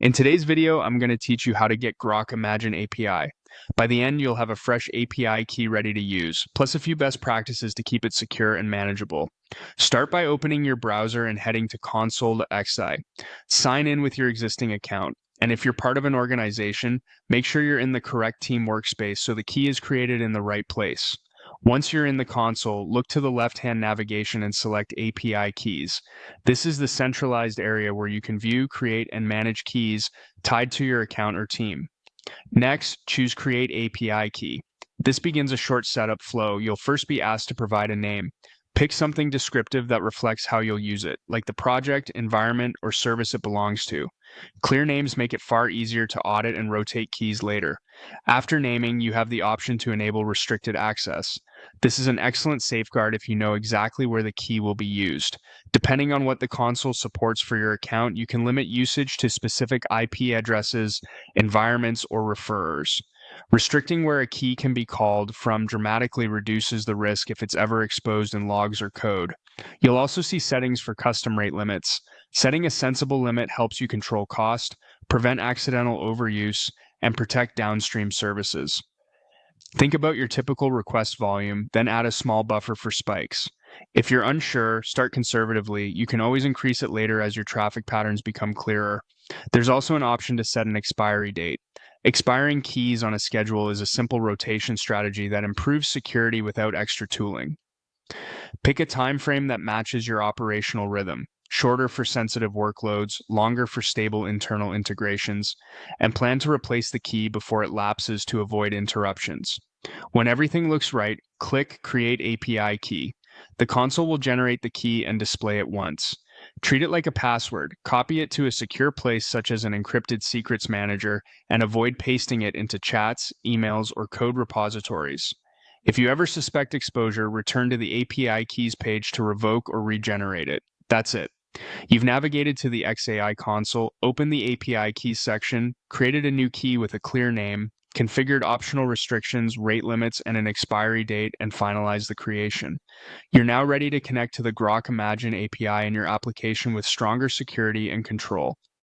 In today's video, I'm going to teach you how to get Grok Imagine API. By the end, you'll have a fresh API key ready to use, plus a few best practices to keep it secure and manageable. Start by opening your browser and heading to console.xi. Sign in with your existing account. And if you're part of an organization, make sure you're in the correct team workspace so the key is created in the right place. Once you're in the console, look to the left-hand navigation and select API keys. This is the centralized area where you can view, create, and manage keys tied to your account or team. Next, choose Create API Key. This begins a short setup flow. You'll first be asked to provide a name. Pick something descriptive that reflects how you'll use it, like the project, environment, or service it belongs to. Clear names make it far easier to audit and rotate keys later. After naming, you have the option to enable restricted access. This is an excellent safeguard if you know exactly where the key will be used. Depending on what the console supports for your account, you can limit usage to specific IP addresses, environments, or referrers. Restricting where a key can be called from dramatically reduces the risk if it's ever exposed in logs or code. You'll also see settings for custom rate limits. Setting a sensible limit helps you control cost, prevent accidental overuse, and protect downstream services. Think about your typical request volume, then add a small buffer for spikes. If you're unsure, start conservatively. You can always increase it later as your traffic patterns become clearer. There's also an option to set an expiry date. Expiring keys on a schedule is a simple rotation strategy that improves security without extra tooling. Pick a time frame that matches your operational rhythm, shorter for sensitive workloads, longer for stable internal integrations, and plan to replace the key before it lapses to avoid interruptions. When everything looks right, click Create API Key. The console will generate the key and display it once. Treat it like a password, copy it to a secure place such as an encrypted secrets manager, and avoid pasting it into chats, emails, or code repositories. If you ever suspect exposure, return to the API keys page to revoke or regenerate it. That's it. You've navigated to the XAI console, opened the API keys section, created a new key with a clear name, configured optional restrictions, rate limits, and an expiry date, and finalized the creation. You're now ready to connect to the Grok Imagine API in your application with stronger security and control.